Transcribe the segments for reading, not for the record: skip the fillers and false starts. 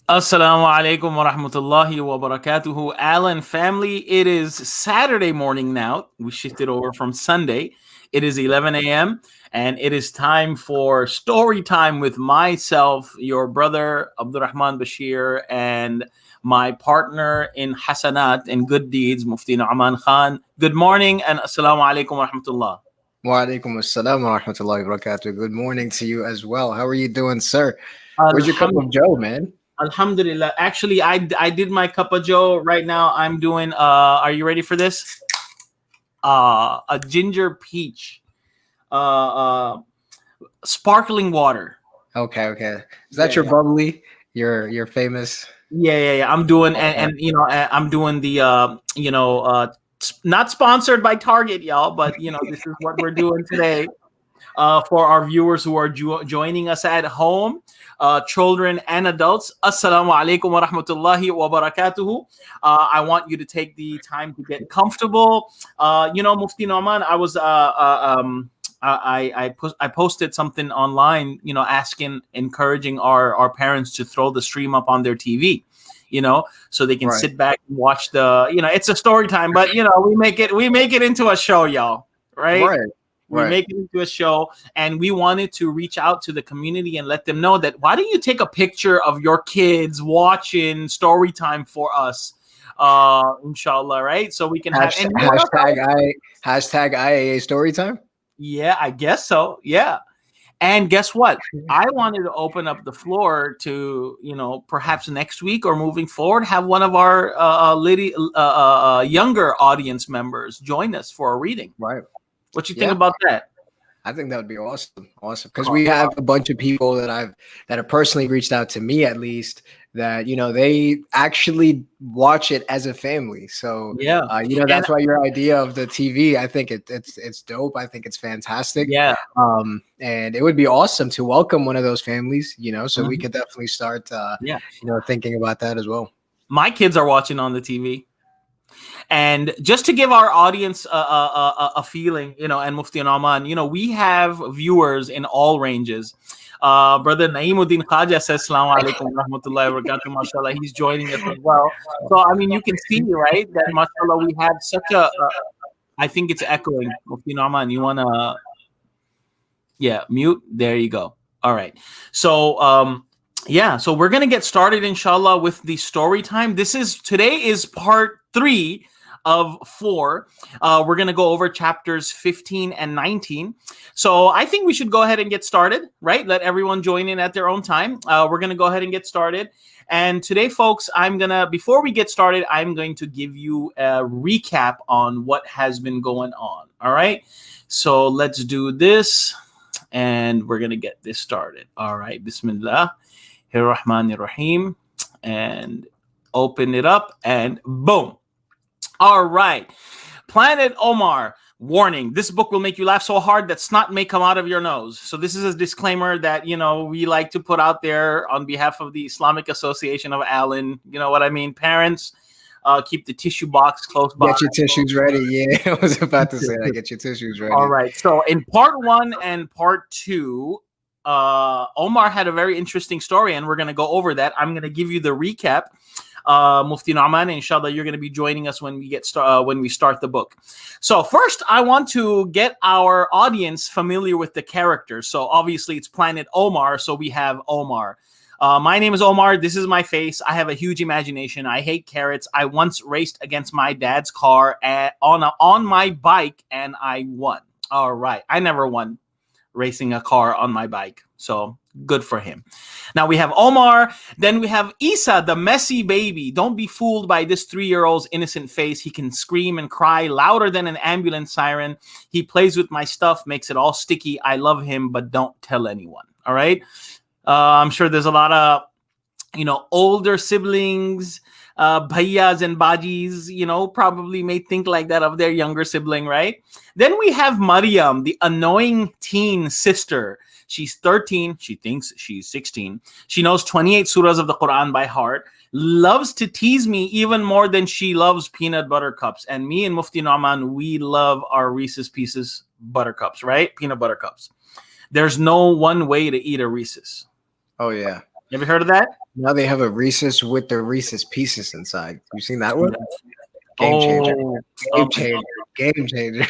Assalamu alaikum wa rahmatullahi wa barakatuhu. Alan family, it is Saturday morning now. We shifted over from Sunday. It is 11 a.m. and it is time for story time with myself, your brother Abdurrahman Bashir, and my partner in Hasanat and good deeds, Mufti Na'man Khan. Good morning and Assalamu alaikum wa rahmatullah. Wa alaikum assalam wa rahmatullahi wa barakatuh. Good morning to you as well. How are you doing, sir? Where's your cup of Joe, man? Alhamdulillah. Actually, I did my cup of Joe. Right now I'm doing are you ready for this? A ginger peach uh sparkling water. Okay. Is that your bubbly? Your famous? Yeah. I'm doing and I'm doing the not sponsored by Target, y'all, but this is what we're doing today. For our viewers who are joining us at home, children and adults, Assalamu alaikum wa rahmatullahi wa barakatuhu. I want you to take the time to get comfortable. Mufti Nauman, I posted something online, encouraging our parents to throw the stream up on their TV, so they can sit back and watch it's a story time, but we make it into a show, y'all, right? We make it into a show, and we wanted to reach out to the community and let them know that why don't you take a picture of your kids watching story time for us, inshallah, right? So we can hashtag IAA story time. Yeah, I guess so. Yeah. And guess what? I wanted to open up the floor to, perhaps next week or moving forward, have one of our younger audience members join us for a reading. Right. What you think about that? I think that would be awesome. Because we have a bunch of people that have personally reached out to me, at least, that they actually watch it as a family. So that's why your idea of the TV, I think it's dope. I think it's fantastic. Yeah. And it would be awesome to welcome one of those families. So we could definitely start thinking about that as well. My kids are watching on the TV. And just to give our audience a feeling, and Mufti and Oman, we have viewers in all ranges. Brother Naimuddin Khaja says, Assalamu alaikum wa rahmatullahi wa barakatuh, mashallah. He's joining us as well. So, you can see, right, that mashallah, we have such I think it's echoing. Mufti and Oman, you want to, mute? There you go. All right. So, so we're going to get started, inshallah, with the story time. Today is part 3 of 4. We're going to go over chapters 15 and 19. So I think we should go ahead and get started, right? Let everyone join in at their own time. We're going to go ahead and get started. And today, folks, before we get started, I'm going to give you a recap on what has been going on. All right. So let's do this. And we're going to get this started. All right. Bismillah. Rahmanir Rahim, and open it up, and boom. All right. Planet Omar. Warning, this book will make you laugh so hard that snot may come out of your nose. So this is a disclaimer that, we like to put out there on behalf of the Islamic Association of Alan. You know what I mean? Parents, keep the tissue box close by. Get your tissues ready. Yeah, I was about to say that. Get your tissues ready. All right. So in part 1 and part 2, Omar had a very interesting story, and we're going to go over that. I'm going to give you the recap. Mufti Nauman, inshallah, you're going to be joining us when we start the book. So first, I want to get our audience familiar with the characters. So obviously, it's Planet Omar, so we have Omar. My name is Omar. This is my face. I have a huge imagination. I hate carrots. I once raced against my dad's car on my bike, and I won. All right. I never won racing a car on my bike. So good for him. Now we have Omar. Then we have Isa, the messy baby. Don't be fooled by this 3-year-old's innocent face. He can scream and cry louder than an ambulance siren. He plays with my stuff, makes it all sticky. I love him, but don't tell anyone. All right. I'm sure there's a lot of, older siblings, bhaiyas and bajis, probably may think like that of their younger sibling, right? Then we have Maryam, the annoying teen sister. She's 13. She thinks she's 16. She knows 28 surahs of the Quran by heart, loves to tease me even more than she loves peanut butter cups. And me and Mufti Nauman, we love our Reese's Pieces buttercups, right? Peanut butter cups. There's no one way to eat a Reese's. Oh, yeah. You ever heard of that? Now they have a Reese's with the Reese's Pieces inside. You seen that one? Game changer. Game changer. Game changer.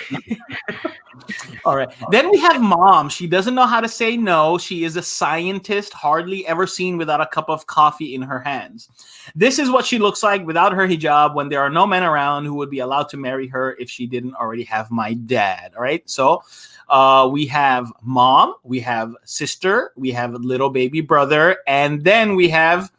All right. Then we have mom. She doesn't know how to say no. She is a scientist, hardly ever seen without a cup of coffee in her hands. This is what she looks like without her hijab when there are no men around who would be allowed to marry her if she didn't already have my dad. All right. So we have mom, we have sister, we have little baby brother, and then we have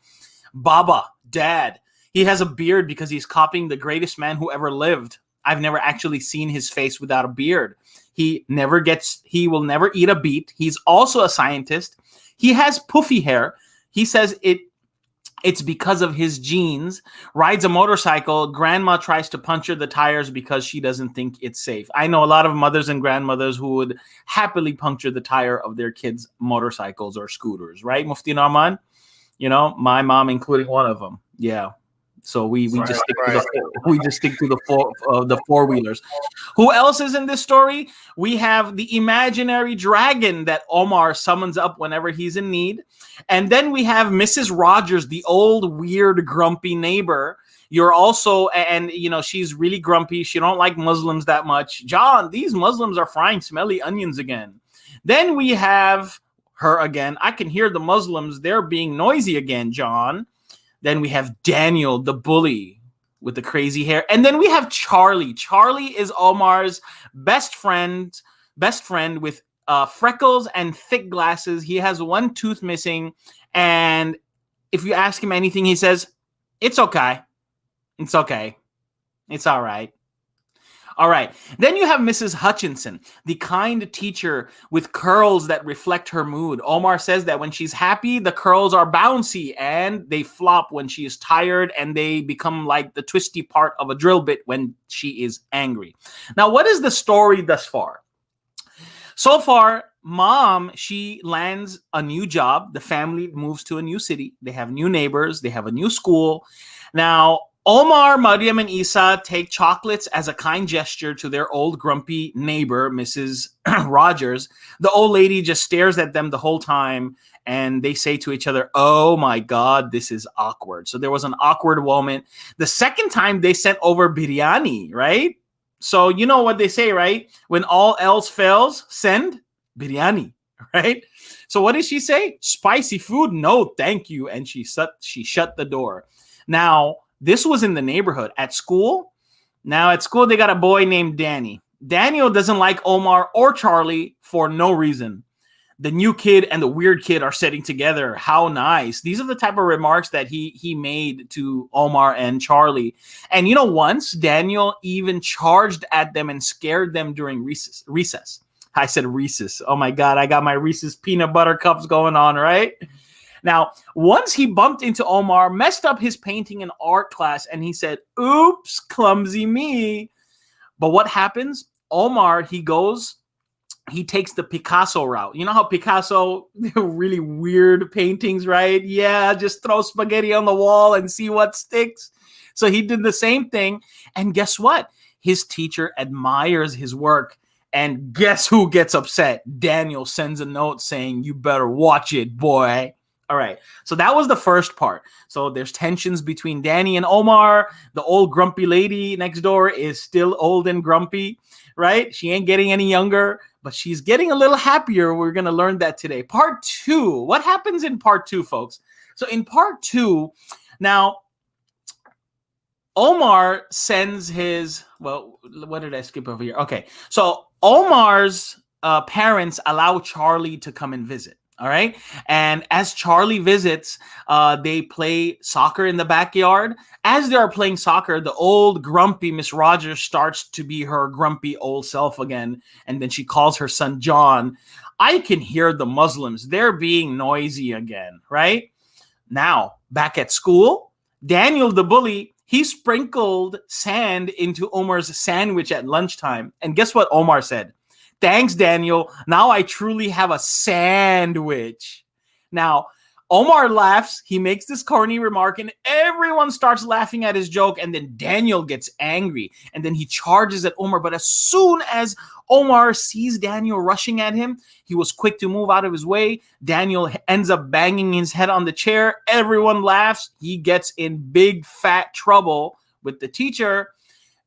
Baba, dad. He has a beard because he's copying the greatest man who ever lived. I've never actually seen his face without a beard. He will never eat a beet. He's also a scientist. He has puffy hair. He says it's because of his genes. Rides a motorcycle. Grandma tries to puncture the tires because she doesn't think it's safe. I know a lot of mothers and grandmothers who would happily puncture the tire of their kids' motorcycles or scooters, right, Mufti Narman? You know, my mom including one of them. Yeah. So we just stick to the four-wheelers. Who else is in this story? We have the imaginary dragon that Omar summons up whenever he's in need. And then we have Mrs. Rogers, the old, weird, grumpy neighbor. You're also, and you know, she's really grumpy. She don't like Muslims that much. John, these Muslims are frying smelly onions again. Then we have her again. I can hear the Muslims. They're being noisy again, John. Then we have Daniel, the bully with the crazy hair. And then we have Charlie. Charlie is Omar's best friend with freckles and thick glasses. He has one tooth missing. And if you ask him anything, he says, it's okay. It's okay. It's all right. All right. Then you have Mrs. Hutchinson, the kind teacher with curls that reflect her mood. Omar says that when she's happy, the curls are bouncy and they flop when she is tired, and they become like the twisty part of a drill bit when she is angry. Now, what is the story thus far? So far, mom, she lands a new job. The family moves to a new city. They have new neighbors. They have a new school. Now, Omar, Mariam, and Isa take chocolates as a kind gesture to their old grumpy neighbor, Mrs. Rogers. The old lady just stares at them the whole time, and they say to each other, oh my God, this is awkward. So there was an awkward moment. The second time they sent over biryani, right? So you know what they say, right? When all else fails, send biryani, right? So what did she say? Spicy food? No, thank you. And she shut the door. Now, this was in the neighborhood. At school, they got a boy named Danny. Daniel doesn't like Omar or Charlie for no reason. The new kid and the weird kid are sitting together. How nice. These are the type of remarks that he made to Omar and Charlie. And you know, once Daniel even charged at them and scared them during recess. I said Reese's. Oh my God, I got my Reese's peanut butter cups going on, right? Now, once he bumped into Omar, messed up his painting in art class, and he said, oops, clumsy me. But what happens? Omar, he takes the Picasso route. You know how Picasso, really weird paintings, right? Yeah, just throw spaghetti on the wall and see what sticks. So he did the same thing. And guess what? His teacher admires his work. And guess who gets upset? Daniel sends a note saying, you better watch it, boy. All right. So that was the first part. So there's tensions between Danny and Omar. The old grumpy lady next door is still old and grumpy, right? She ain't getting any younger, but she's getting a little happier. We're going to learn that today. Part 2. What happens in part 2, folks? So in part 2, now Omar sends his, well, what did I skip over here? Okay. So Omar's parents allow Charlie to come and visit. All right. And as Charlie visits, they play soccer in the backyard. As they are playing soccer, the old grumpy Miss Rogers starts to be her grumpy old self again. And then she calls her son John. I can hear the Muslims. They're being noisy again. Right now, back at school, Daniel, the bully, he sprinkled sand into Omar's sandwich at lunchtime. And guess what Omar said? Thanks, Daniel. Now I truly have a sandwich. Now, Omar laughs. He makes this corny remark, and everyone starts laughing at his joke. And then Daniel gets angry, and then he charges at Omar. But as soon as Omar sees Daniel rushing at him, he was quick to move out of his way. Daniel ends up banging his head on the chair. Everyone laughs. He gets in big fat trouble with the teacher.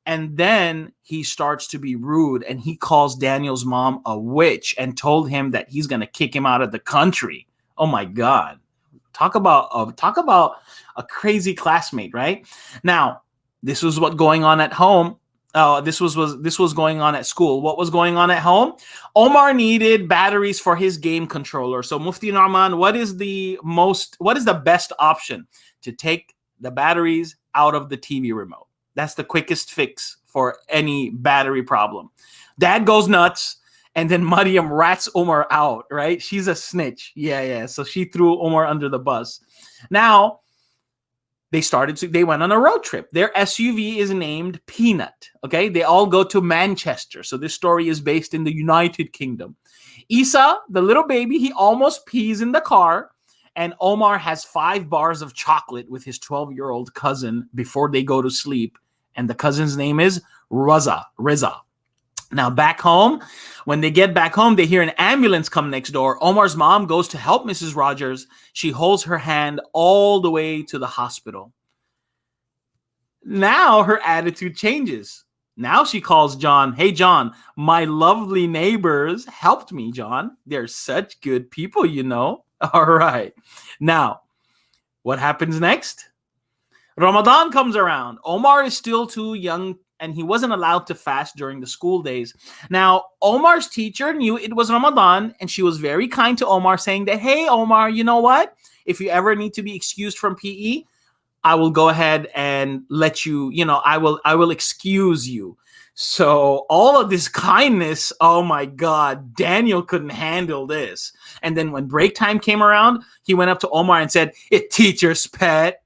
And then he starts to be rude, and he calls Daniel's mom a witch and told him that he's going to kick him out of the country. Oh my God. Talk about a crazy classmate, right? Now, this was what going on at home. This was going on at school. What was going on at home? Omar needed batteries for his game controller. So Mufti Narman, what is the best option to take the batteries out of the TV remote? That's the quickest fix for any battery problem. Dad goes nuts, and then Mariam rats Omar out, right? She's a snitch. Yeah. So she threw Omar under the bus. Now, they went on a road trip. Their SUV is named Peanut, okay? They all go to Manchester. So this story is based in the United Kingdom. Isa, the little baby, he almost pees in the car. And Omar has 5 bars of chocolate with his 12-year-old cousin before they go to sleep. And the cousin's name is Reza. Now, back home, when they get back home, they hear an ambulance come next door. Omar's mom goes to help Mrs. Rogers. She holds her hand all the way to the hospital. Now her attitude changes. Now she calls John. Hey, John, my lovely neighbors helped me, John. They're such good people, you know. All right. Now, what happens next? Ramadan comes around. Omar is still too young, and he wasn't allowed to fast during the school days. Now, Omar's teacher knew it was Ramadan, and she was very kind to Omar, saying that, hey, Omar, you know what? If you ever need to be excused from PE, I will go ahead and let you, I will excuse you. So all of this kindness, oh my God, Daniel couldn't handle this. And then when break time came around, he went up to Omar and said, "It teacher's pet,"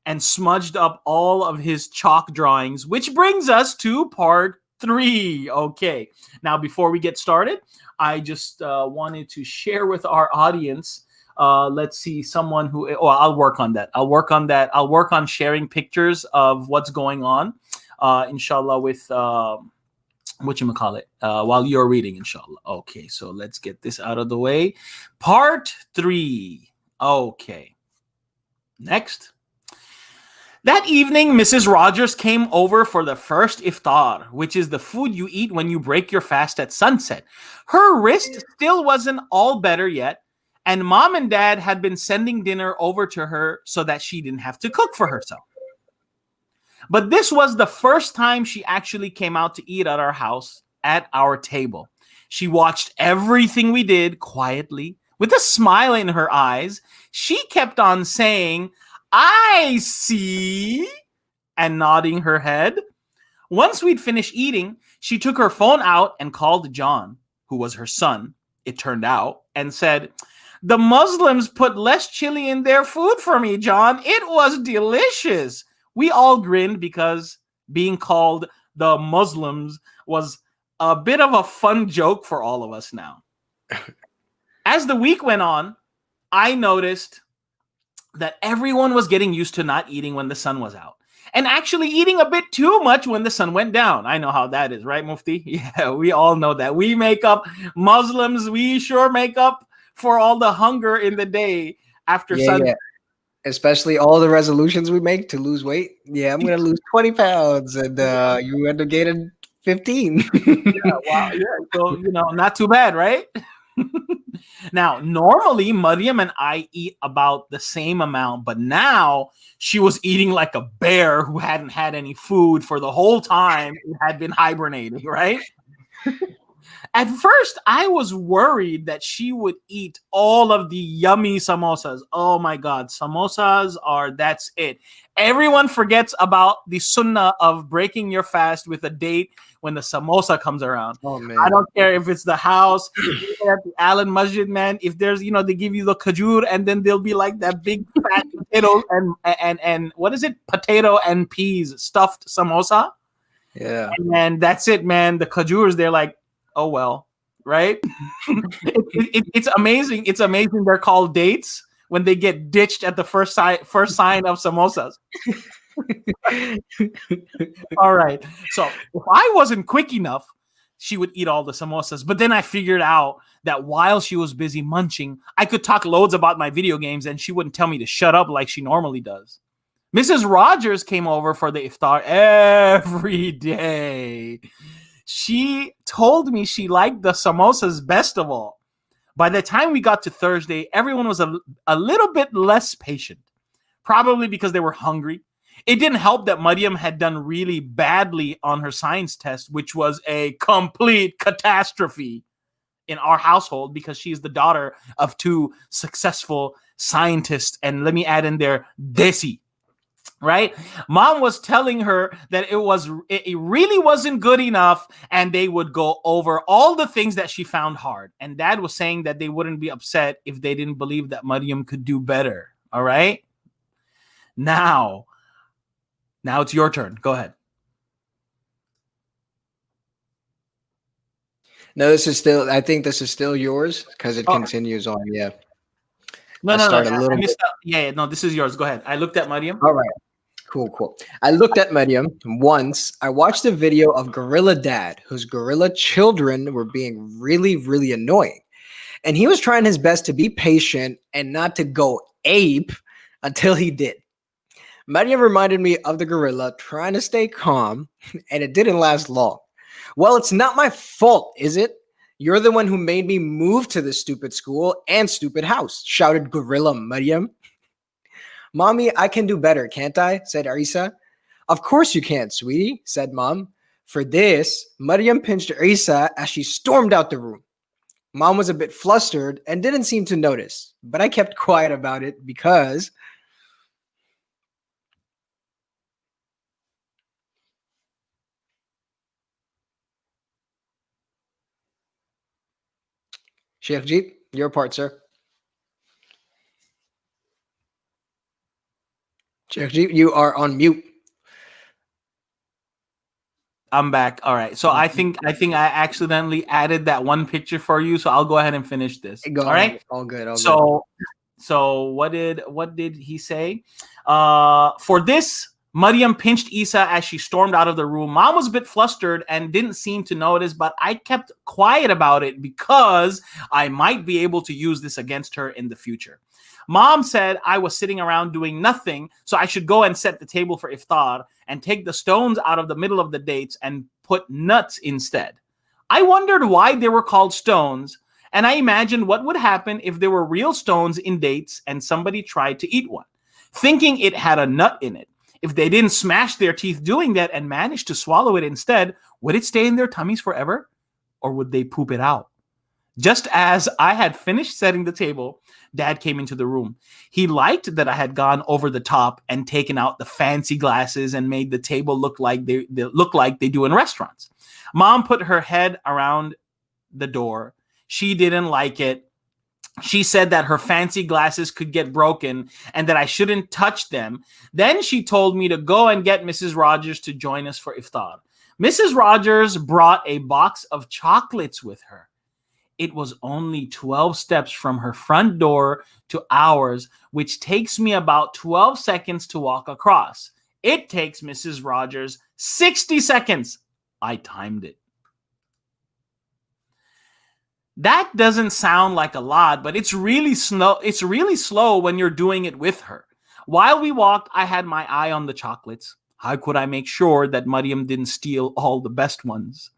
and smudged up all of his chalk drawings, which brings us to part 3. Okay, now before we get started, I just wanted to share with our audience. Let's see, someone who, I'll work on that. I'll work on sharing pictures of what's going on, inshallah, with whatchamacallit, while you're reading, inshallah. Okay, so let's get this out of the way. Part 3. Okay. Next. That evening, Mrs. Rogers came over for the first iftar, which is the food you eat when you break your fast at sunset. Her wrist still wasn't all better yet, and Mom and Dad had been sending dinner over to her so that she didn't have to cook for herself. But this was the first time she actually came out to eat at our house, at our table. She watched everything we did quietly, with a smile in her eyes. She kept on saying, "I see," and nodding her head. Once we'd finished eating, she took her phone out and called John, who was her son, it turned out, and said, "The Muslims put less chili in their food for me, John. It was delicious." We all grinned because being called the Muslims was a bit of a fun joke for all of us now. As the week went on, I noticed that everyone was getting used to not eating when the sun was out, and actually eating a bit too much when the sun went down. I know how that is, right, Mufti? Yeah, we all know that. We make up, Muslims, we sure make up for all the hunger in the day after sunset. Yeah. Especially all the resolutions we make to lose weight. Yeah, I'm going to lose 20 pounds, and you end up gaining 15. Yeah, wow. Yeah, so, not too bad, right? Now, normally, Mariam and I eat about the same amount, but now she was eating like a bear who hadn't had any food for the whole time and had been hibernating, right? At first, I was worried that she would eat all of the yummy samosas. Oh my God, samosas that's it. Everyone forgets about the sunnah of breaking your fast with a date when the samosa comes around. Oh man. I don't care if it's the house, even at the Allen Masjid, man. If there's, they give you the khajur, and then they'll be like that big fat potato and what is it? Potato and peas stuffed samosa. Yeah. And that's it, man. The khajurs, they're like, oh well, right? It's amazing. It's amazing. They're called dates when they get ditched at the first sign of samosas. All right. So if I wasn't quick enough, she would eat all the samosas. But then I figured out that while she was busy munching, I could talk loads about my video games and she wouldn't tell me to shut up like she normally does. Mrs. Rogers came over for the iftar every day. She told me she liked the samosas best of all. By the time we got to Thursday, everyone was a little bit less patient, probably because they were hungry. It didn't help that Mariam had done really badly on her science test, which was a complete catastrophe in our household because she's the daughter of two successful scientists. And let me add in there, Desi. Right? Mom was telling her that it really wasn't good enough and they would go over all the things that she found hard. And Dad was saying that they wouldn't be upset if they didn't believe that Mariam could do better. All right? Now it's your turn. Go ahead. No, I think this is still yours because it continues on. Yeah. No. Yeah, no, this is yours. Go ahead. I looked at Mariam. All right. Cool. I looked at Mariam once. I watched a video of Gorilla Dad, whose gorilla children were being really, really annoying. And he was trying his best to be patient and not to go ape until he did. Mariam reminded me of the gorilla trying to stay calm, and it didn't last long. Well, it's not my fault, is it? You're the one who made me move to this stupid school and stupid house, shouted Gorilla Mariam. Mommy, I can do better, can't I? Said Isa. Of course you can, sweetie, said Mom. For this, Mariam pinched Isa as she stormed out the room. Mom was a bit flustered and didn't seem to notice, but I kept quiet about it because Sheikh Jeet, your part, sir. Sheikh Jeet, you are on mute. I'm back. All right. So I think I accidentally added that one picture for you. So I'll go ahead and finish this. All right. All good. So what did he say? For this, Mariam pinched Isa as she stormed out of the room. Mom was a bit flustered and didn't seem to notice, but I kept quiet about it because I might be able to use this against her in the future. Mom said I was sitting around doing nothing, so I should go and set the table for iftar and take the stones out of the middle of the dates and put nuts instead. I wondered why they were called stones, and I imagined what would happen if there were real stones in dates and somebody tried to eat one, thinking it had a nut in it. If they didn't smash their teeth doing that and managed to swallow it instead, would it stay in their tummies forever? Or would they poop it out? Just as I had finished setting the table, Dad came into the room. He liked that I had gone over the top and taken out the fancy glasses and made the table look like they do in restaurants. Mom put her head around the door. She didn't like it. She said that her fancy glasses could get broken and that I shouldn't touch them. Then she told me to go and get Mrs. Rogers to join us for iftar. Mrs. Rogers brought a box of chocolates with her. It was only 12 steps from her front door to ours, which takes me about 12 seconds to walk across. It takes Mrs. Rogers 60 seconds. I timed it. That doesn't sound like a lot, but it's really slow. It's really slow when you're doing it with her. While we walked, I had my eye on the chocolates. How could I make sure that Mariam didn't steal all the best ones?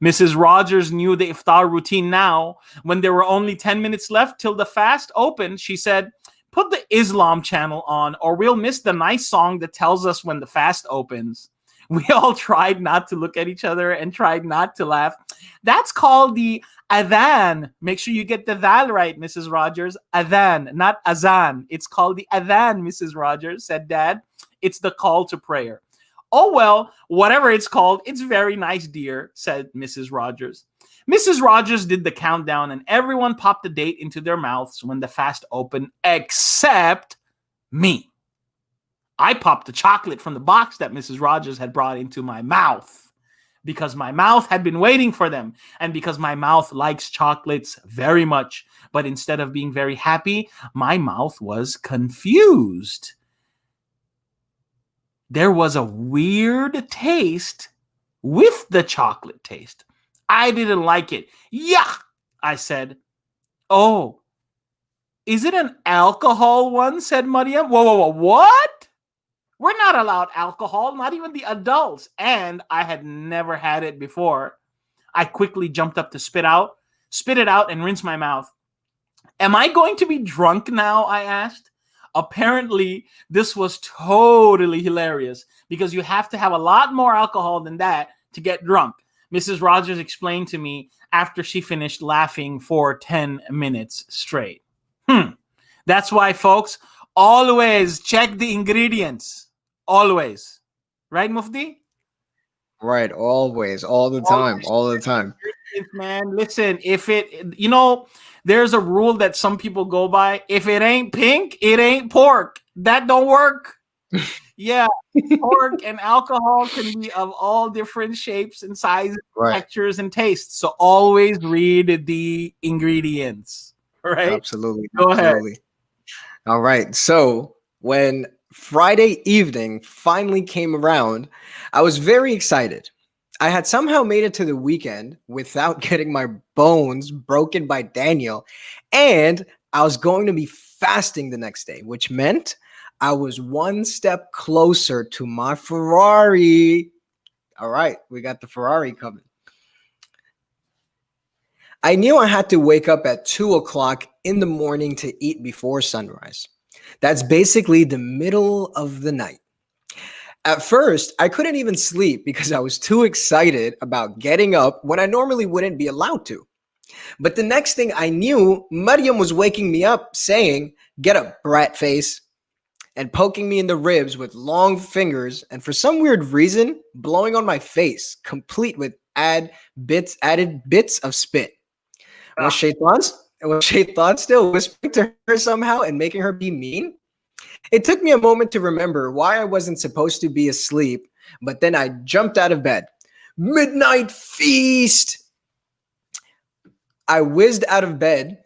Mrs. Rogers knew the iftar routine now. When there were only 10 minutes left till the fast opened, she said, "Put the Islam channel on or we'll miss the nice song that tells us when the fast opens." We all tried not to look at each other and tried not to laugh. That's called the adhan. Make sure you get the dal right, Mrs. Rogers. Adhan, not azan. It's called the adhan, Mrs. Rogers, said Dad. It's the call to prayer. Oh, well, whatever it's called, it's very nice, dear, said Mrs. Rogers. Mrs. Rogers did the countdown and everyone popped the date into their mouths when the fast opened, except me. I popped the chocolate from the box that Mrs. Rogers had brought into my mouth. because my mouth had been waiting for them, and because my mouth likes chocolates very much. But instead of being very happy, my mouth was confused. There was a weird taste with the chocolate taste. I didn't like it. Yuck, I said. Oh, is it an alcohol one? Said Mariam. Whoa, what? We're not allowed alcohol, not even the adults. And I had never had it before. I quickly jumped up to spit it out, and rinse my mouth. Am I going to be drunk now? I asked. Apparently, this was totally hilarious because you have to have a lot more alcohol than that to get drunk. Mrs. Rogers explained to me after she finished laughing for 10 minutes straight. That's why, folks, always check the ingredients. Always. Right, Mufti? Right. Always. All the time. All the time. Man, listen, if it, there's a rule that some people go by. If it ain't pink, it ain't pork. That don't work. Yeah, pork and alcohol can be of all different shapes and sizes, textures, and tastes. So always read the ingredients. Right? Absolutely. Go ahead. All right. So when Friday evening finally came around, I was very excited. I had somehow made it to the weekend without getting my bones broken by Daniel, and I was going to be fasting the next day, which meant I was one step closer to my Ferrari. All right, we got the Ferrari coming. I knew I had to wake up at 2 o'clock in the morning to eat before sunrise. That's basically the middle of the night. At first, I couldn't even sleep because I was too excited about getting up when I normally wouldn't be allowed to. But the next thing I knew, Mariam was waking me up saying, "Get up, brat face," and poking me in the ribs with long fingers, and for some weird reason, blowing on my face, complete with added bits of spit. Was Shaitan still whispering to her somehow and making her be mean? It took me a moment to remember why I wasn't supposed to be asleep, but then I jumped out of bed. Midnight feast! I whizzed out of bed.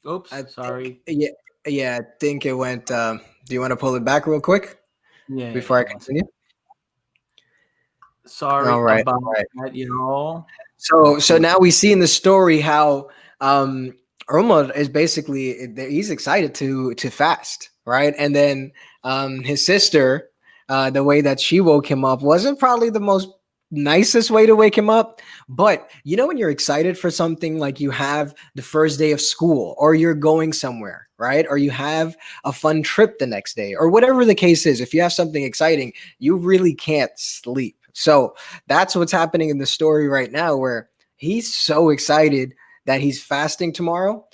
Oops, sorry. Yeah, I think it went. Do you want to pull it back real quick? Yeah. Before I continue? Sorry about that, So now we see in the story how Omar is basically, he's excited to fast, right? And then his sister, the way that she woke him up wasn't probably the most nicest way to wake him up. But when you're excited for something, like you have the first day of school, or you're going somewhere, right? Or you have a fun trip the next day, or whatever the case is, if you have something exciting, you really can't sleep. So that's what's happening in the story right now, where he's so excited that he's fasting tomorrow,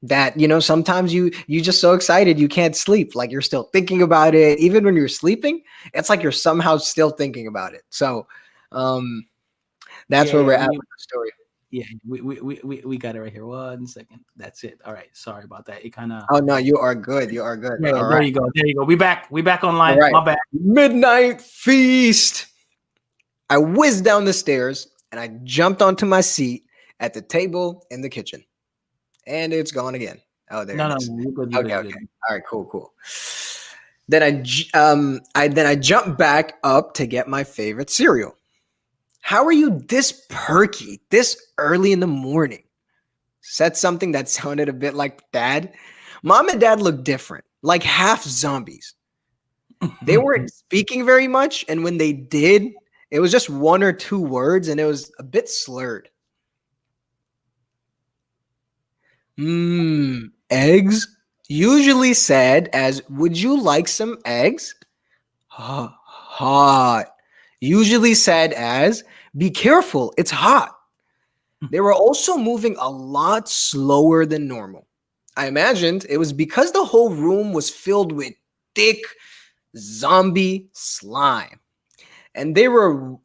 that sometimes you just so excited you can't sleep, like you're still thinking about it. Even when you're sleeping, it's like you're somehow still thinking about it. So that's where we're at with the story. Yeah, we got it right here. 1 second. That's it. All right. Sorry about that. It kind of. Oh no, you are good. You are good. Yeah, there you go. There you go. We back online. Right. My bad. Midnight feast. I whizzed down the stairs and I jumped onto my seat at the table in the kitchen. And it's gone again. Oh, there it is. You're good, okay. Good. All right, cool. Then I jumped back up to get my favorite cereal. How are you this perky this early in the morning? Said something that sounded a bit like Dad. Mom and Dad looked different, like half zombies. They weren't speaking very much, and when they did, it was just 1 or 2 words, and it was a bit slurred. Eggs? Usually said as, "Would you like some eggs?" Hot. Usually said as, "Be careful, it's hot." They were also moving a lot slower than normal. I imagined it was because the whole room was filled with thick zombie slime, and they were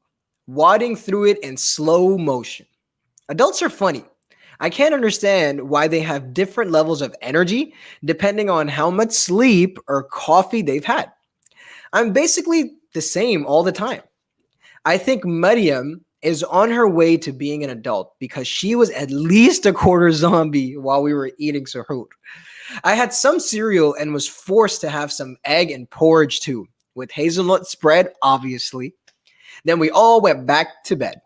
wading through it in slow motion. Adults are funny. I can't understand why they have different levels of energy depending on how much sleep or coffee they've had. I'm basically the same all the time. I think Maryam is on her way to being an adult because she was at least a quarter zombie while we were eating suhoor. I had some cereal and was forced to have some egg and porridge too, with hazelnut spread, obviously. Then we all went back to bed.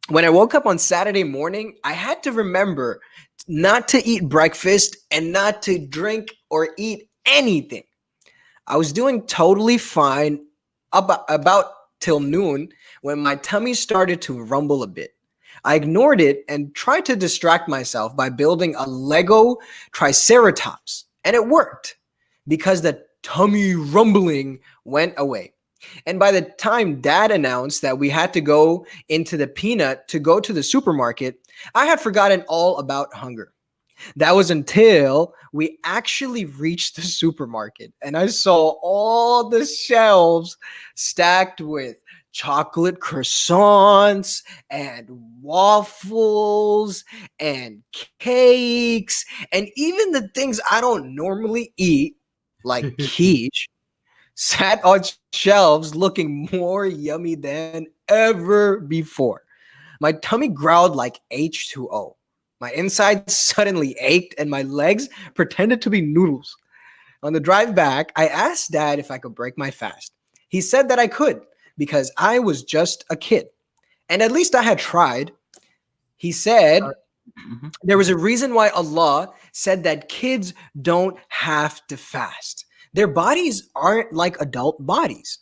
When I woke up on Saturday morning, I had to remember not to eat breakfast and not to drink or eat anything. I was doing totally fine about till noon when my tummy started to rumble a bit. I ignored it and tried to distract myself by building a Lego Triceratops, and it worked because the tummy rumbling went away. And by the time Dad announced that we had to go into the peanut to go to the supermarket, I had forgotten all about hunger. That was until we actually reached the supermarket and I saw all the shelves stacked with chocolate croissants and waffles and cakes and even the things I don't normally eat, like quiche, sat on shelves looking more yummy than ever before. My tummy growled like H2O. My insides suddenly ached and my legs pretended to be noodles. On the drive back, I asked Dad if I could break my fast. He said that I could because I was just a kid. And at least I had tried. He said there was a reason why Allah said that kids don't have to fast. Their bodies aren't like adult bodies.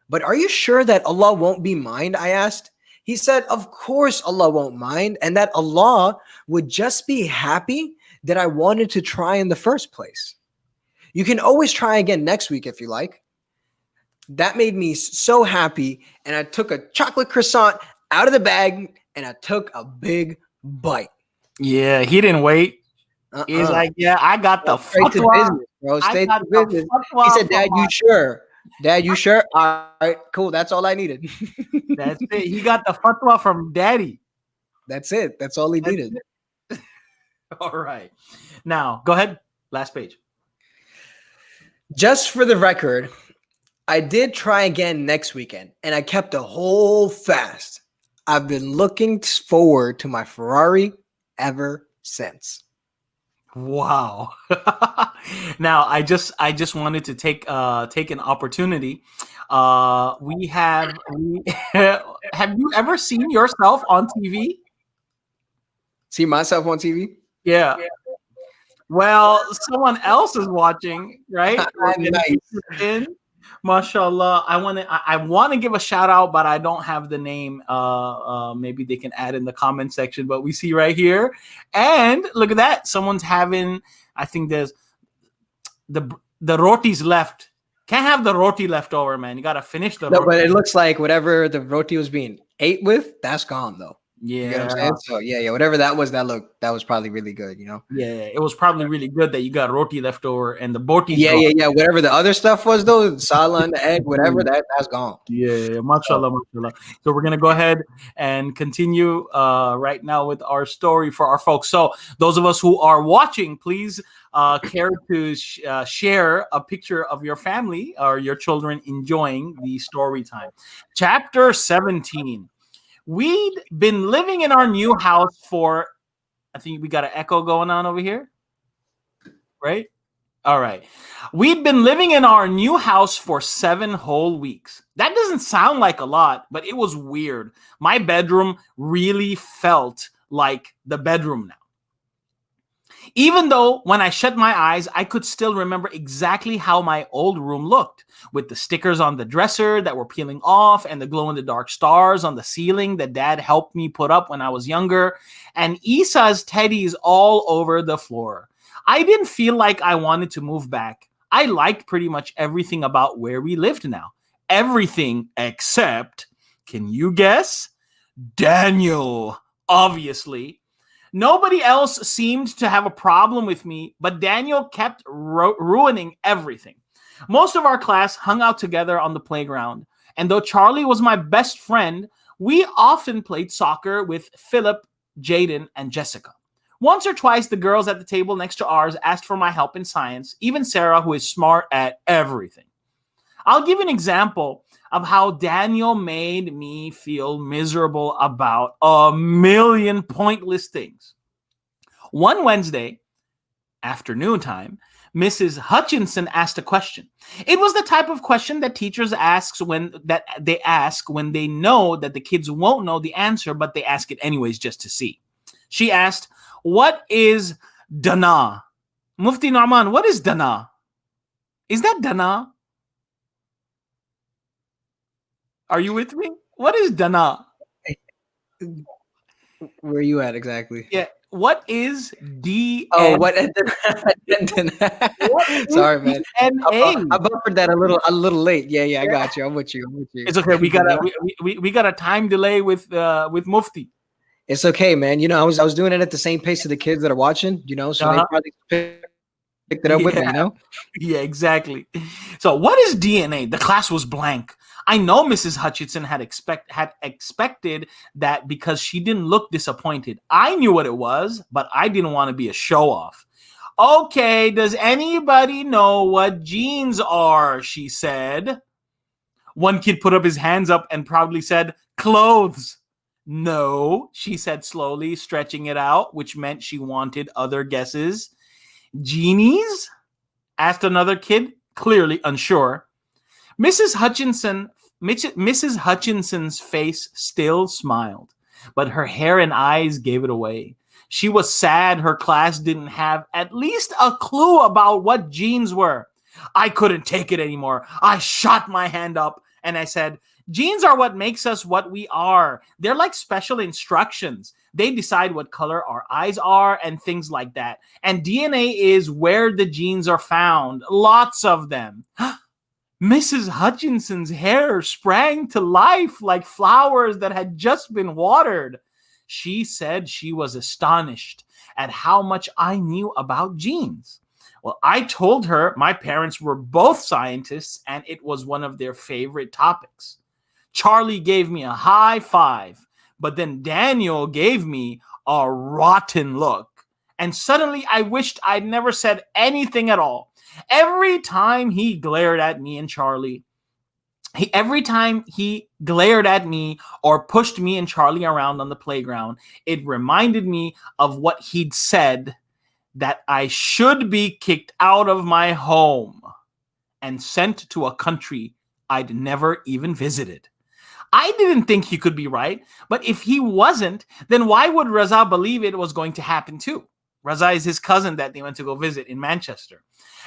But are you sure that Allah won't be mind? I asked. He said, of course Allah won't mind, and that Allah would just be happy that I wanted to try in the first place. You can always try again next week if you like. That made me so happy, and I took a chocolate croissant out of the bag, and I took a big bite. Yeah, he didn't wait. He's like, yeah, I got the straight to business, bro. Straight to business. He said, Dad, you sure? Dad, you sure? All right, cool. That's all I needed. That's it. He got the fatwa from Daddy. That's it. That's all he needed. All right. Now, go ahead. Last page. Just for the record, I did try again next weekend, and I kept a whole fast. I've been looking forward to my Ferrari ever since. Wow. Now, I just wanted to take an opportunity. We have you ever seen yourself on TV? See myself on TV? Yeah. Well, someone else is watching, right? Nice. Mashallah. I want to give a shout out, but I don't have the name. Maybe they can add in the comment section. But we see right here, and look at that. Someone's having. I think there's the rotis left. Can't have the roti left over, man. You gotta finish the. No, but it looks like whatever the roti was being ate with, that's gone though. Yeah, you know what I'm saying? So yeah, whatever that was, that was probably really good, you know. Yeah, it was probably really good that you got roti left over and the boti. Yeah. Whatever the other stuff was though, the salah and the egg, whatever that's gone. Yeah, mashallah. So we're gonna go ahead and continue right now with our story for our folks. So those of us who are watching, please care to share a picture of your family or your children enjoying the story time. Chapter 17. We'd been living in our new house for, I think we got an echo going on over here, right? All right. We'd been living in our new house for 7 whole weeks. That doesn't sound like a lot, but it was weird. My bedroom really felt like the bedroom now. Even though when I shut my eyes, I could still remember exactly how my old room looked, with the stickers on the dresser that were peeling off and the glow-in-the-dark stars on the ceiling that Dad helped me put up when I was younger, and Isa's teddies all over the floor. I didn't feel like I wanted to move back. I liked pretty much everything about where we lived now. Everything except, can you guess? Daniel, obviously. Nobody else seemed to have a problem with me, but Daniel kept ruining everything. Most of our class hung out together on the playground, and though Charlie was my best friend, we often played soccer with Philip, Jaden, and Jessica. Once or twice, the girls at the table next to ours asked for my help in science, even Sarah, who is smart at everything. I'll give an example of how Daniel made me feel miserable about a million pointless things. One Wednesday afternoon time, Mrs. Hutchinson asked a question. It was the type of question that teachers ask when they know that the kids won't know the answer, but they ask it anyways just to see. She asked, "What is dana?" Mufti Nauman, what is dana? Is that dana? Are you with me? What is dana? Where are you at exactly? Yeah. What is D? Oh, what? Sorry, man. DNA? I buffered that a little late. Yeah, I got you. I'm with you. It's okay. We got a time delay with Mufti. It's okay, man. You know, I was doing it at the same pace of the kids that are watching. You know, so they probably picked it up with me. You know. Yeah, exactly. So, what is DNA? The class was blank. I know Mrs. Hutchinson had expected that because she didn't look disappointed. I knew what it was, but I didn't want to be a show off. Okay, does anybody know what genes are? She said. One kid put up his hands up and proudly said, "Clothes." No, she said slowly, stretching it out, which meant she wanted other guesses. Genies? Asked another kid, clearly unsure. Mrs. Hutchinson's face still smiled, but her hair and eyes gave it away. She was sad her class didn't have at least a clue about what genes were. I couldn't take it anymore. I shot my hand up and I said, "Genes are what makes us what we are. They're like special instructions. They decide what color our eyes are and things like that. And DNA is where the genes are found. Lots of them." Mrs. Hutchinson's hair sprang to life like flowers that had just been watered. She said she was astonished at how much I knew about genes. Well, I told her my parents were both scientists and it was one of their favorite topics. Charlie gave me a high five, but then Daniel gave me a rotten look. And suddenly I wished I'd never said anything at all. Every time he glared at me and Charlie, every time he glared at me or pushed me and Charlie around on the playground, it reminded me of what he'd said, that I should be kicked out of my home and sent to a country I'd never even visited. I didn't think he could be right, but if he wasn't, then why would Raza believe it was going to happen too? Raza is his cousin that they went to go visit in Manchester.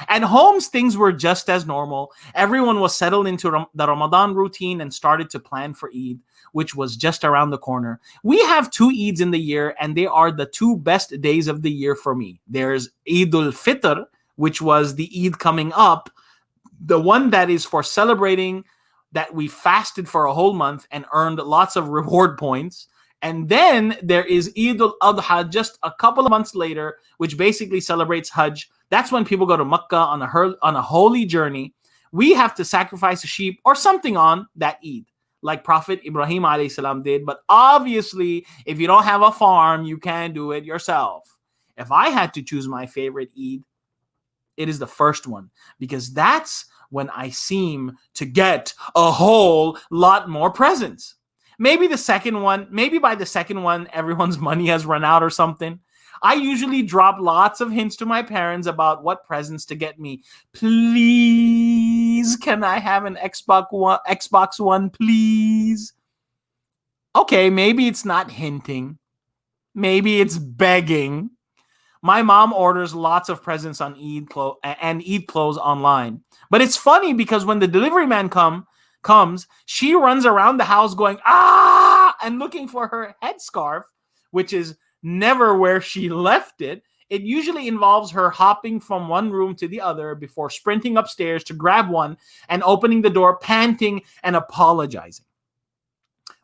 At Holmes, things were just as normal. Everyone was settled into the Ramadan routine and started to plan for Eid, which was just around the corner. We have 2 Eids in the year, and they are the 2 best days of the year for me. There's Eid al-Fitr, which was the Eid coming up, the one that is for celebrating that we fasted for a whole month and earned lots of reward points. And then there is Eid al-Adha just a couple of months later, which basically celebrates Hajj. That's when people go to Mecca on a holy journey. We have to sacrifice a sheep or something on that Eid, like Prophet Ibrahim alayhi salam did. But obviously, if you don't have a farm, you can't do it yourself. If I had to choose my favorite Eid, it is the first one, because that's when I seem to get a whole lot more presents. Maybe by the second one, everyone's money has run out or something. I usually drop lots of hints to my parents about what presents to get me. Please, can I have an Xbox One, please? Okay, maybe it's not hinting. Maybe it's begging. My mom orders lots of presents on Eid clothes online. But it's funny because when the delivery man comes, she runs around the house going, "Ah!" and looking for her headscarf, which is never where she left it. It usually involves her hopping from one room to the other before sprinting upstairs to grab one and opening the door, panting and apologizing.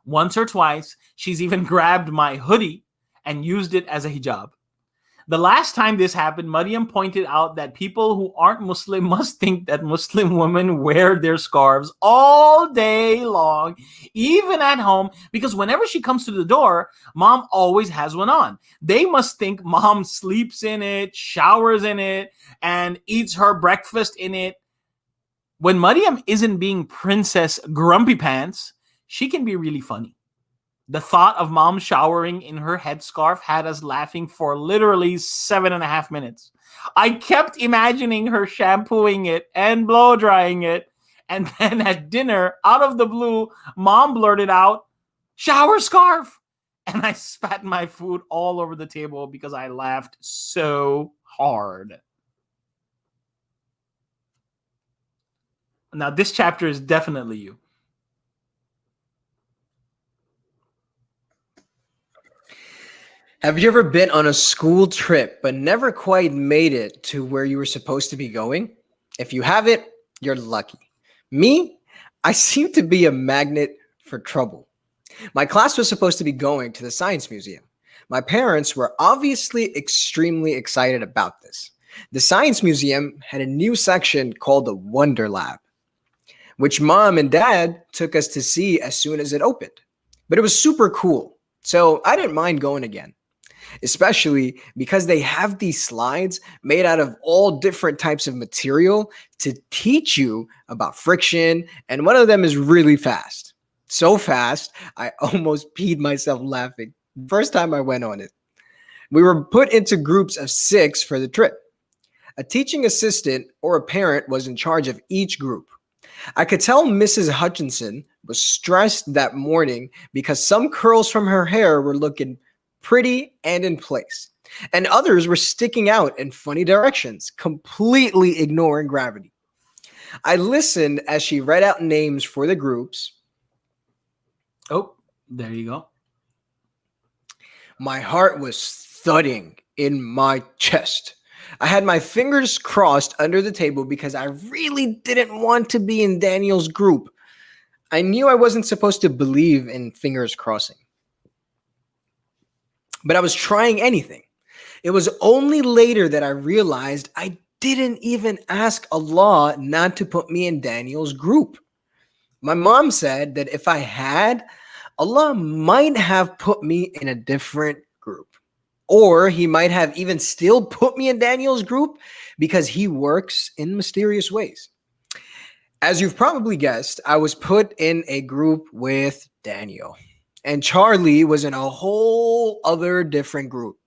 Once or twice, she's even grabbed my hoodie and used it as a hijab. The last time this happened, Maryam pointed out that people who aren't Muslim must think that Muslim women wear their scarves all day long, even at home, because whenever she comes to the door, mom always has one on. They must think mom sleeps in it, showers in it, and eats her breakfast in it when Mariam isn't being Princess Grumpy Pants, she can be really funny. The thought of mom showering in her headscarf had us laughing for literally 7.5 minutes. I kept imagining her shampooing it and blow drying it. And then at dinner, out of the blue, mom blurted out, "Shower scarf!" And I spat my food all over the table because I laughed so hard. Now, this chapter is definitely you. Have you ever been on a school trip but never quite made it to where you were supposed to be going? If you haven't, you're lucky. Me, I seem to be a magnet for trouble. My class was supposed to be going to the Science Museum. My parents were obviously extremely excited about this. The Science Museum had a new section called the Wonder Lab, which mom and dad took us to see as soon as it opened. But it was super cool, so I didn't mind going again, especially because they have these slides made out of all different types of material to teach you about friction, and one of them is really fast. So fast, I almost peed myself laughing the first time I went on it. We were put into groups of 6 for the trip. A teaching assistant or a parent was in charge of each group. I could tell Mrs. Hutchinson was stressed that morning because some curls from her hair were looking pretty and in place, and others were sticking out in funny directions, completely ignoring gravity. I listened as she read out names for the groups. Oh, there you go. My heart was thudding in my chest. I had my fingers crossed under the table because I really didn't want to be in Daniel's group. I knew I wasn't supposed to believe in fingers crossing, but I was trying anything. It was only later that I realized I didn't even ask Allah not to put me in Daniel's group. My mom said that if I had, Allah might have put me in a different group. Or he might have even still put me in Daniel's group because he works in mysterious ways. As you've probably guessed, I was put in a group with Daniel. And Charlie was in a whole other different group.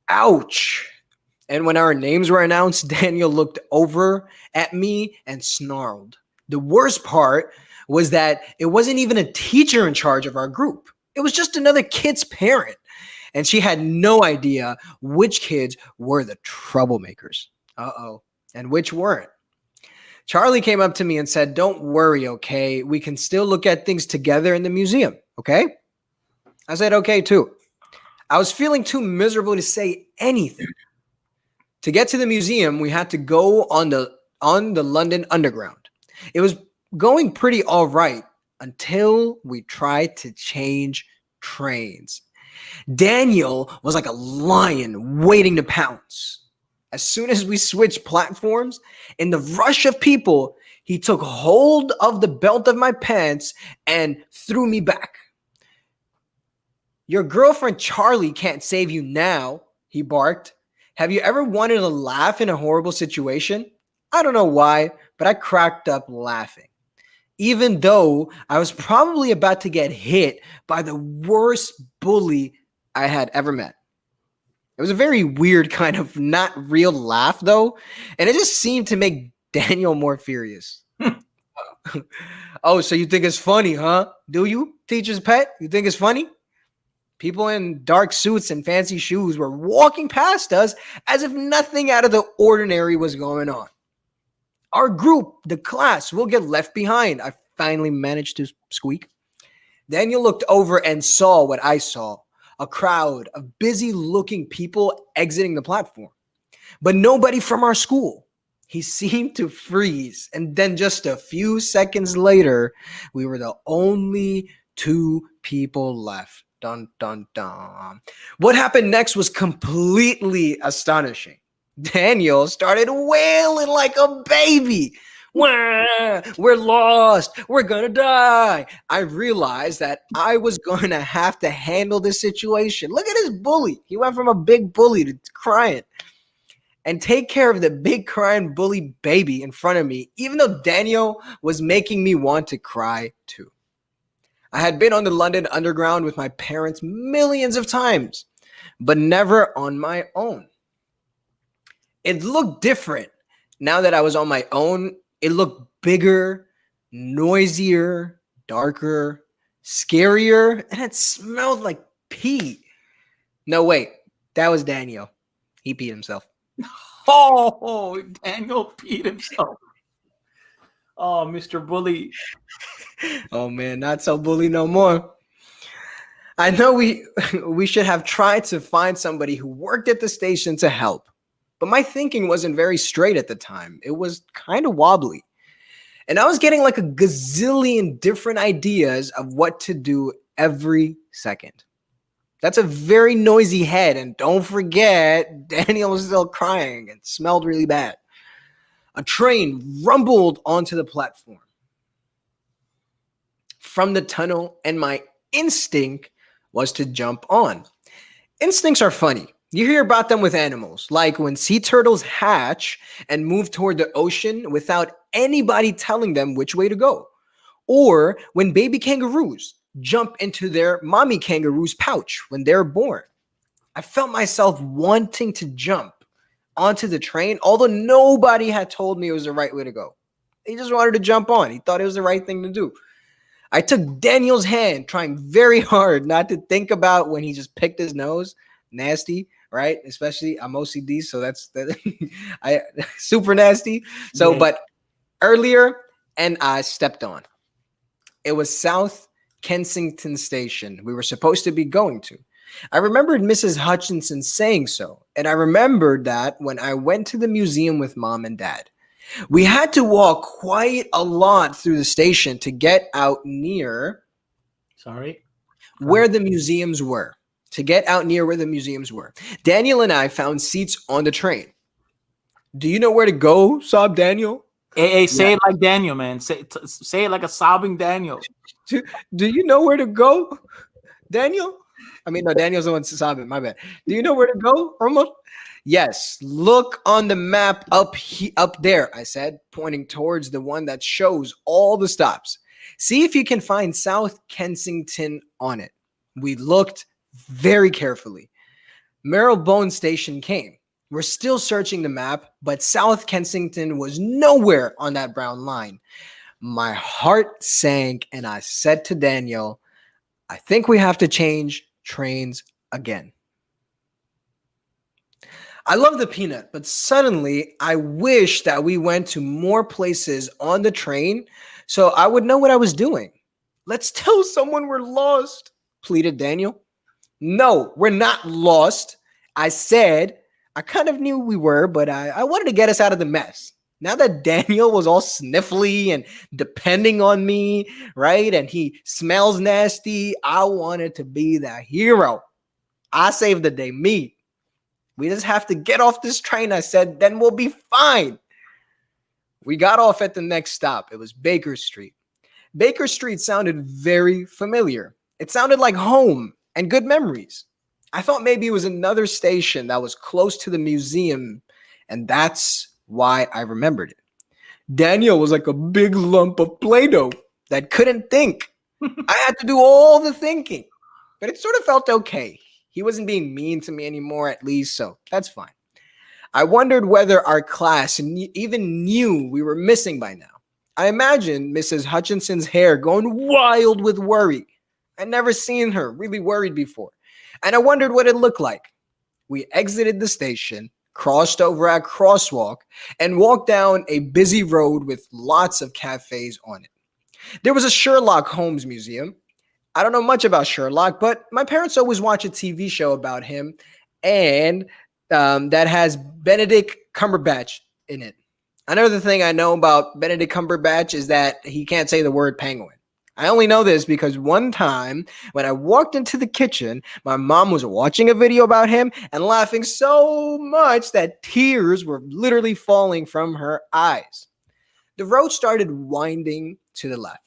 Ouch. And when our names were announced, Daniel looked over at me and snarled. The worst part was that it wasn't even a teacher in charge of our group. It was just another kid's parent. And she had no idea which kids were the troublemakers. And which weren't. Charlie came up to me and said, "Don't worry, okay? We can still look at things together in the museum, okay?" I said, "Okay, too." I was feeling too miserable to say anything. To get to the museum, we had to go on the London Underground. It was going pretty all right until we tried to change trains. Daniel was like a lion waiting to pounce. As soon as we switched platforms, in the rush of people, he took hold of the belt of my pants and threw me back. "Your girlfriend Charlie can't save you now," he barked. Have you ever wanted to laugh in a horrible situation? I don't know why, but I cracked up laughing, even though I was probably about to get hit by the worst bully I had ever met. It was a very weird kind of not real laugh, though, and it just seemed to make Daniel more furious. "Oh, so you think it's funny, huh? Do you, teacher's pet? You think it's funny?" People in dark suits and fancy shoes were walking past us as if nothing out of the ordinary was going on. "Our group, the class, will get left behind," I finally managed to squeak. Daniel looked over and saw what I saw. A crowd of busy-looking people exiting the platform, but nobody from our school. He seemed to freeze, and then just a few seconds later, we were the only 2 people left. Dun, dun, dun. What happened next was completely astonishing. Daniel started wailing like a baby. "We're lost. We're going to die." I realized that I was going to have to handle this situation. Look at this bully. He went from a big bully to crying. and take care of the big crying bully baby in front of me, even though Daniel was making me want to cry too. I had been on the London Underground with my parents millions of times, but never on my own. It looked different. Now that I was on my own, it looked bigger, noisier, darker, scarier, and it smelled like pee. No, wait, that was Daniel. He peed himself. Oh, Daniel peed himself. Oh, Mr. Bully. Oh man, not so bully no more. I know we should have tried to find somebody who worked at the station to help, but my thinking wasn't very straight at the time. It was kind of wobbly. And I was getting like a gazillion different ideas of what to do every second. That's a very noisy head. And don't forget, Daniel was still crying and smelled really bad. A train rumbled onto the platform from the tunnel, and my instinct was to jump on. Instincts are funny. You hear about them with animals, like when sea turtles hatch and move toward the ocean without anybody telling them which way to go. Or when baby kangaroos jump into their mommy kangaroo's pouch when they're born. I felt myself wanting to jump onto the train, although nobody had told me it was the right way to go. He just wanted to jump on. He thought it was the right thing to do. I took Daniel's hand, trying very hard not to think about when he just picked his nose. Nasty, right? Especially I'm OCD, so that's I super nasty. So, but earlier, and I stepped on. It was South Kensington Station we were supposed to be going to. I remembered Mrs. Hutchinson saying so, and I remembered that when I went to the museum with Mom and Dad. We had to walk quite a lot through the station to get out near where the museums were. Daniel and I found seats on the train. Do you know where to go? Sobbed Daniel. Hey, say it like Daniel, man. Say it like a sobbing Daniel. Do you know where to go, Daniel? I mean, no, Daniel's the one sobbing. My bad. Do you know where to go, Omar? Yes. Look on the map up there, I said, pointing towards the one that shows all the stops. See if you can find South Kensington on it. We looked very carefully. Marylebone Station came. We're still searching the map, but South Kensington was nowhere on that brown line. My heart sank, and I said to Daniel, I think we have to change trains again. I love the peanut, but suddenly I wish that we went to more places on the train so I would know what I was doing. Let's tell someone we're lost, pleaded Daniel. No, we're not lost. I said, I kind of knew we were, but I wanted to get us out of the mess. Now that Daniel was all sniffly and depending on me, right? And he smells nasty, I wanted to be the hero. I saved the day, me. We just have to get off this train, I said, then we'll be fine. We got off at the next stop. It was Baker Street. Baker Street sounded very familiar. It sounded like home and good memories. I thought maybe it was another station that was close to the museum, and that's why I remembered it. Daniel was like a big lump of Play-Doh that couldn't think. I had to do all the thinking, but it sort of felt okay. He wasn't being mean to me anymore, at least, so that's fine. I wondered whether our class even knew we were missing by now. I imagined Mrs. Hutchinson's hair going wild with worry. I'd never seen her really worried before, and I wondered what it looked like. We exited the station, crossed over a crosswalk, and walked down a busy road with lots of cafes on it. There was a Sherlock Holmes museum. I don't know much about Sherlock, but my parents always watch a TV show about him, and that has Benedict Cumberbatch in it. Another thing I know about Benedict Cumberbatch is that he can't say the word penguin. I only know this because one time when I walked into the kitchen, my mom was watching a video about him and laughing so much that tears were literally falling from her eyes. The road started winding to the left.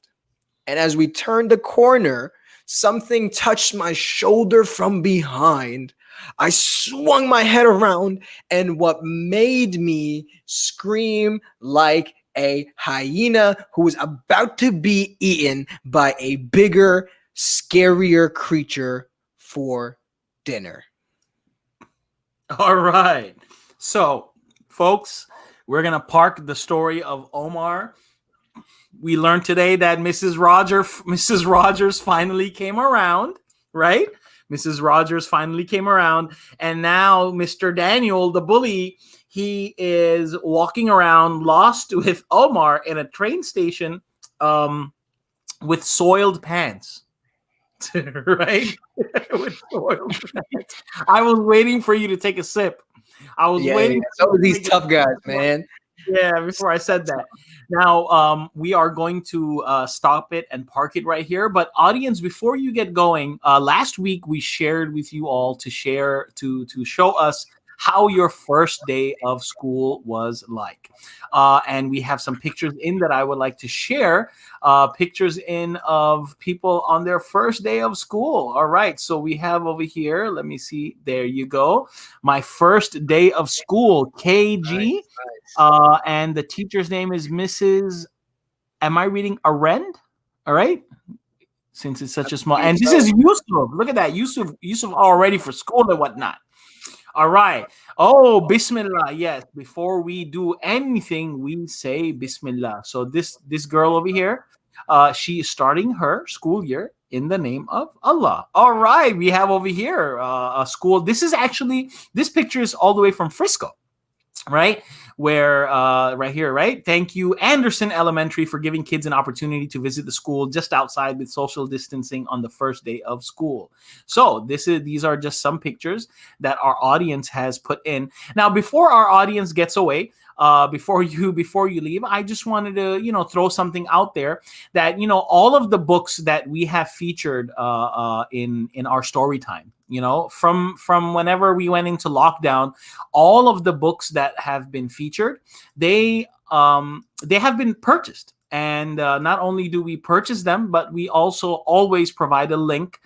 And as we turned the corner, something touched my shoulder from behind. I swung my head around, and what made me scream like a hyena who was about to be eaten by a bigger, scarier creature for dinner. All right. So, folks, we're going to park the story of Omar. We learned today that Mrs. Rogers finally came around, right? Mrs. Rogers finally came around, and now Mr. Daniel, the bully, he is walking around lost with Omar in a train station, with soiled pants. Right? With soiled pants. I was waiting for you to take a sip. I was waiting. Some of these tough guys, man. Yeah, before I said that. Now, we are going to stop it and park it right here. But audience, before you get going, last week we shared with you all to show us how your first day of school was like. And we have some pictures in that I would like to share. Pictures in of people on their first day of school. All right. So we have over here, let me see. There you go. My first day of school, KG. Nice. And the teacher's name is Mrs. Am I reading Arend? All right. Since it's such a small, and this is Yusuf. Look at that. Yusuf already for school and whatnot. All right. Oh, Bismillah. Yes. Before we do anything, we say Bismillah. So this girl over here, she is starting her school year in the name of Allah. All right. We have over here a school. This picture is all the way from Frisco. Right? Where right here, right? Thank you, Anderson Elementary, for giving kids an opportunity to visit the school just outside with social distancing on the first day of school. So these are just some pictures that our audience has put in. Now, before our audience gets away, before you leave, I just wanted to throw something out there that all of the books that we have featured in our story time, from whenever we went into lockdown, all of the books that have been featured, they have been purchased. And not only do we purchase them, but we also always provide a link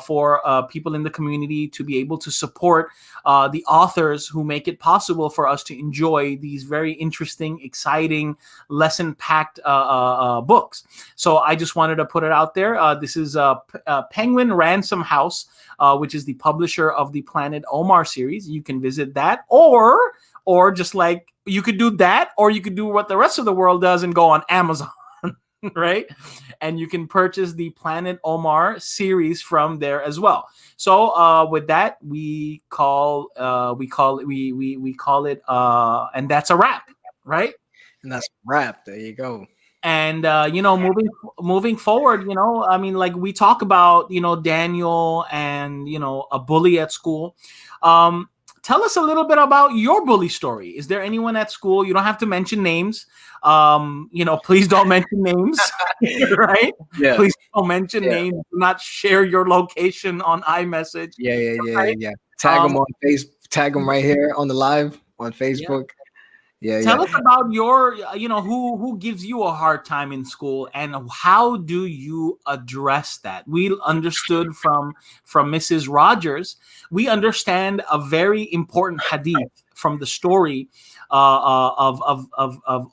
for people in the community to be able to support the authors who make it possible for us to enjoy these very interesting, exciting, lesson-packed books. So I just wanted to put it out there. This is Penguin Ransom House, which is the publisher of the Planet Omar series. You can visit that, or just like you could do that, or you could do what the rest of the world does and go on Amazon. Right? And you can purchase the Planet Omar series from there as well. So with that, we call it and that's a wrap, right? And that's a wrap. There you go. And moving forward, I mean, like we talk about, Daniel and a bully at school. Tell us a little bit about your bully story. Is there anyone at school? You don't have to mention names. Please don't mention names, right? Yeah. Please don't mention names. Do not share your location on iMessage. Yeah. Tag them on Facebook. Tag them right here on the live on Facebook. Tell us about your, who gives you a hard time in school, and how do you address that? We understood from Mrs. Rogers, we understand a very important hadith from the story of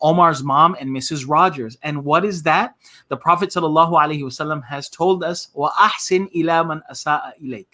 Omar's mom and Mrs. Rogers. And what is that? The Prophet ﷺ has told us, "Wa ahsin ila man asaa ilayk."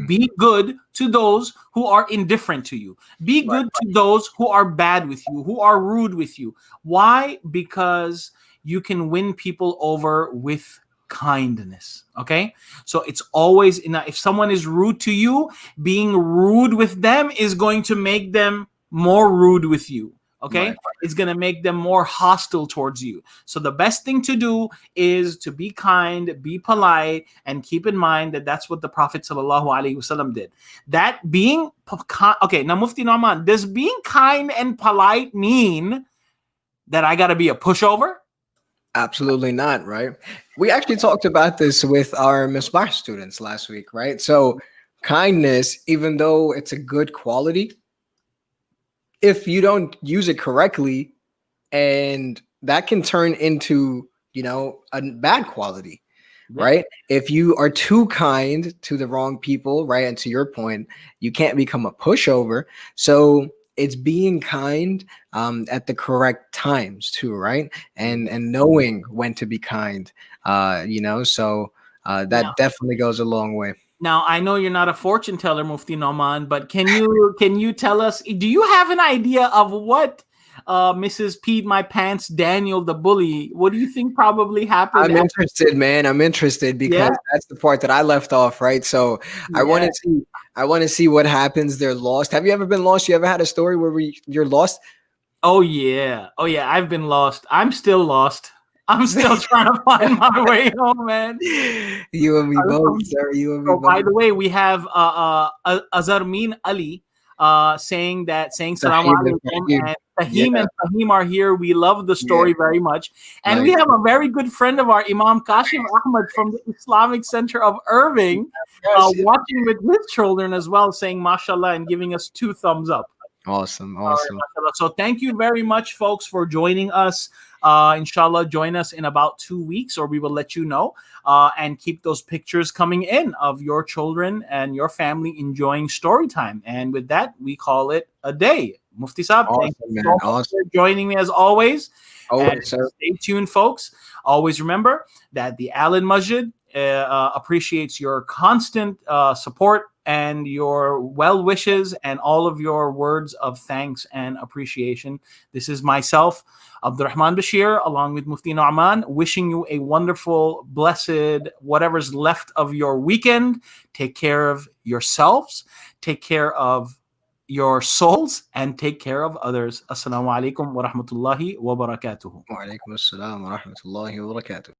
Be good to those who are indifferent to you. Be good to those who are bad with you, who are rude with you. Why? Because you can win people over with kindness. Okay? So it's always, if someone is rude to you, being rude with them is going to make them more rude with you. Okay? It's going to make them more hostile towards you. So the best thing to do is to be kind, be polite, and keep in mind that that's what the Prophet ﷺ did. That being, okay, now Mufti Nauman, does being kind and polite mean that I got to be a pushover? Absolutely not, right? We actually talked about this with our Misbah students last week, right? So kindness, even though it's a good quality, if you don't use it correctly, and that can turn into, a bad quality, right? If you are too kind to the wrong people, right? And to your point, you can't become a pushover. So it's being kind at the correct times too, right? And knowing when to be kind, so that definitely goes a long way. Now I know you're not a fortune teller, Mufti Noman, but can you tell us? Do you have an idea of what Mrs. Peed My Pants Daniel the bully? What do you think probably happened? I'm interested, man. I'm interested because Yeah, that's the part that I left off, right? So I want yeah. to see, I want to see what happens. They're lost. Have you ever been lost? You ever had a story where you're lost? Oh yeah, oh yeah. I've been lost. I'm still lost. I'm still trying to find my way home, man. You and me both, sir. You and me So, by both. the way, we have Azarmin Ali saying Salaam Tahib and Alaikum, Tahib. and Yeah, Fahim are here. We love the yeah. story very much. And we Like, have a very good friend of our Imam Kashif Ahmad from the Islamic Center of Irving yes, yeah. watching with his children as well, saying mashallah and giving us 2 thumbs up. Awesome, All right, awesome. mashallah. So thank you very much, folks, for joining us. Inshallah, join us in about 2 weeks, or we will let you know. And keep those pictures coming in of your children and your family enjoying story time. And with that, we call it a day. Mufti Saab, thank Awesome, you man. so much Awesome. for joining me as always. And Always, sir. stay tuned, folks. Always remember that the Allen Masjid appreciates your constant support and your well wishes and all of your words of thanks and appreciation. This is myself, Abdurrahman Bashir, along with Mufti Nu'man, wishing you a wonderful, blessed, whatever's left of your weekend. Take care of yourselves, take care of your souls, and take care of others. Assalamu alaikum wa rahmatullahi wa barakatuhu. Wa alaikum assalam wa rahmatullahi wa barakatuh.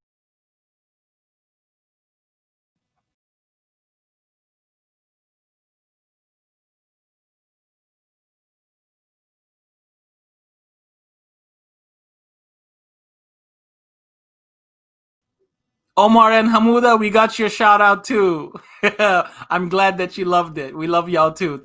Omar and Hamuda, we got your shout out too. I'm glad that you loved it. We love y'all too.